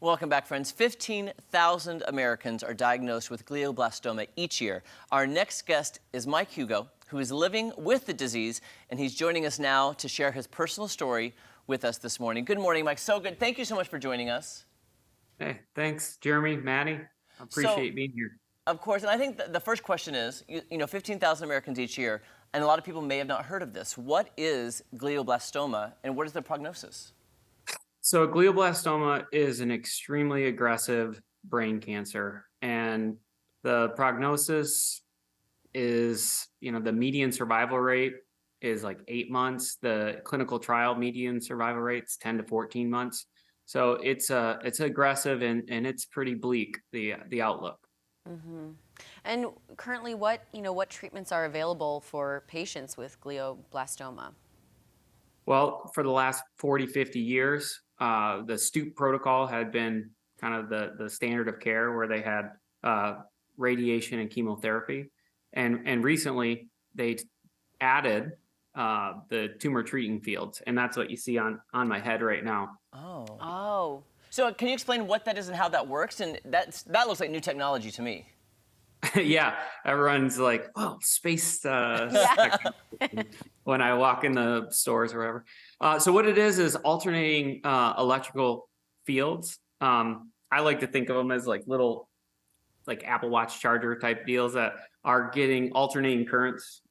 Welcome back, friends. 15,000 Americans are diagnosed with glioblastoma each year. Our next guest is Mike Hugo, who is living with the disease, and he's joining us now to share his personal story with us this morning. Good morning, Mike. So good. Thank you so much for joining us. Hey, thanks, Jeremy, Maddie. I appreciate being here. Of course, and I think the first question is, 15,000 Americans each year, and a lot of people may have not heard of this. What is glioblastoma, and what is the prognosis? So glioblastoma is an extremely aggressive brain cancer, and the prognosis is, the median survival rate is like 8 months. The clinical trial median survival rate is 10 to 14 months. So it's aggressive and it's pretty bleak, the outlook. Mm-hmm. And currently, what treatments are available for patients with glioblastoma? Well, for the last 40, 50 years, the Stoop protocol had been kind of the standard of care, where they had radiation and chemotherapy. And recently they added the tumor treating fields. And that's what you see on my head right now. Oh. So can you explain what that is and how that works? And that looks like new technology to me. Yeah, everyone's like, "Oh, space!" When I walk in the stores or wherever. So what it is alternating electrical fields. I like to think of them as like little, like Apple Watch charger type deals that are getting alternating currents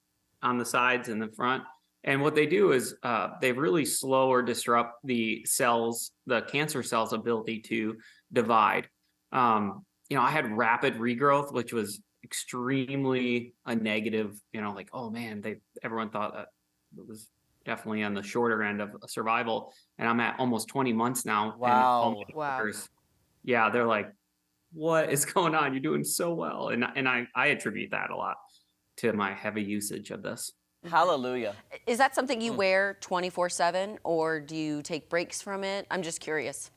on the sides and the front. And what they do is they really slow or disrupt the cancer cells' ability to divide. I had rapid regrowth, which was extremely a negative, like, oh man, everyone thought that it was definitely on the shorter end of survival. And I'm at almost 20 months now. Wow. And doctors, yeah, they're like, what is going on? You're doing so well. And I attribute that a lot to my heavy usage of this. Hallelujah. Is that something you wear 24/7, or do you take breaks from it? I'm just curious.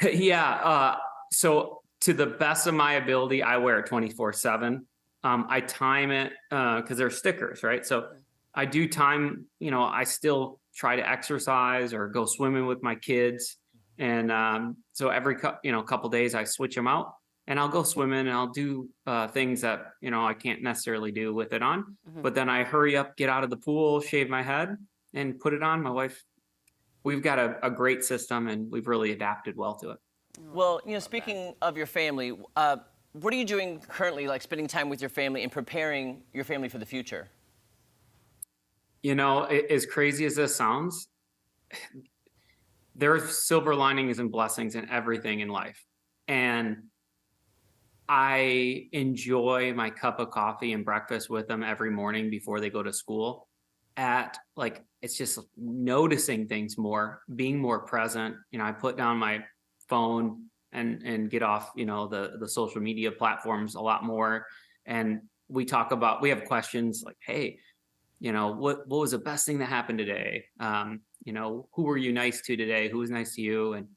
Yeah. So to the best of my ability, I wear it 24/7. I time it because they're stickers, right? So I do time, I still try to exercise or go swimming with my kids. And so every couple days I switch them out, and I'll go swimming and I'll do things that, I can't necessarily do with it on. But then I hurry up, get out of the pool, shave my head, and put it on. My wife, we've got a great system, and we've really adapted well to it. Well, speaking of your family, what are you doing currently, like spending time with your family and preparing your family for the future? As crazy as this sounds, there are silver linings and blessings in everything in life. And I enjoy my cup of coffee and breakfast with them every morning before they go to school. It's just noticing things more, being more present. I put down my phone and get off, the social media platforms a lot more. And we have questions like, hey, what was the best thing that happened today? Who were you nice to today? Who was nice to you? And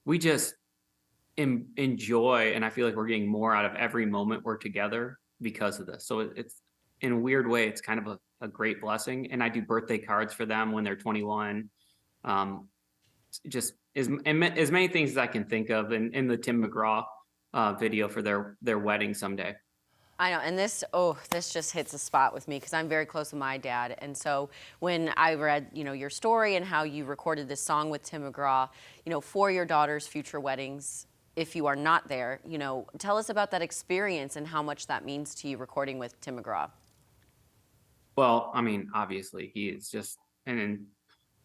we just enjoy, and I feel like we're getting more out of every moment we're together because of this. So it's, in a weird way, it's kind of a great blessing. And I do birthday cards for them when they're 21. Just as many things as I can think of in the Tim McGraw video for their wedding someday. I know, and this just hits a spot with me because I'm very close with my dad. And so when I read, your story and how you recorded this song with Tim McGraw, for your daughter's future weddings, if you are not there, tell us about that experience and how much that means to you recording with Tim McGraw. Well, I mean, obviously, he is just an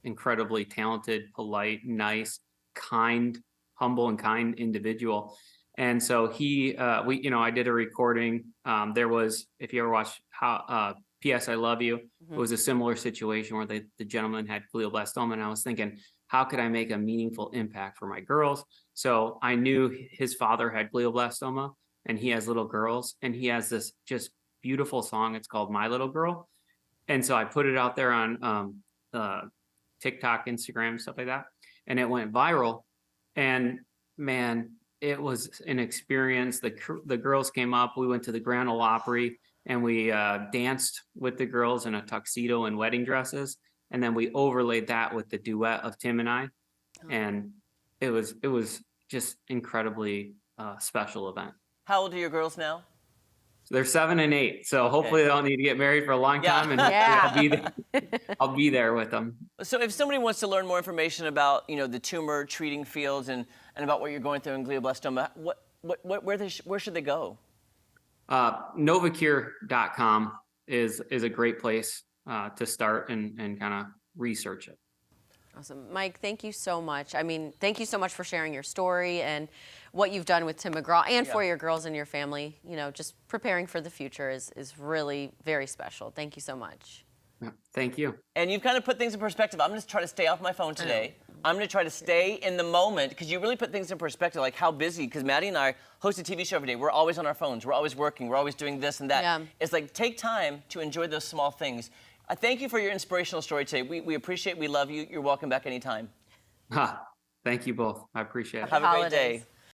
incredibly talented, polite, nice, kind, humble, and kind individual. And so I did a recording. There was, if you ever watched P.S. I Love You, it was a similar situation where the gentleman had glioblastoma, and I was thinking, how could I make a meaningful impact for my girls? So I knew his father had glioblastoma, and he has little girls, and he has this just beautiful song. It's called My Little Girl. And so I put it out there on TikTok, Instagram, stuff like that, and it went viral. And man, it was an experience. The girls came up. We went to the Grand Ole Opry, and we danced with the girls in a tuxedo and wedding dresses. And then we overlaid that with the duet of Tim and I. And it was just incredibly special event. How old are your girls now? So they're 7 and 8, so hopefully they don't need to get married for a long Yeah. time, and I'll be there with them. So if somebody wants to learn more information about, the tumor treating fields and about what you're going through in glioblastoma, where should they go? Novocure.com is a great place to start and kind of research it. Awesome. Mike, thank you so much. I mean, thank you so much for sharing your story and what you've done with Tim McGraw and for your girls and your family. Just preparing for the future is really very special. Thank you so much. Yeah, thank you. And you've kind of put things in perspective. I'm going to try to stay off my phone today. I'm going to try to stay in the moment, because you really put things in perspective, like how busy, because Maddie and I host a TV show every day. We're always on our phones. We're always working. We're always doing this and that. Yeah. It's like, take time to enjoy those small things. I thank you for your inspirational story today. We appreciate, we love you. You're welcome back anytime. Thank you both. I appreciate it. Have a great day.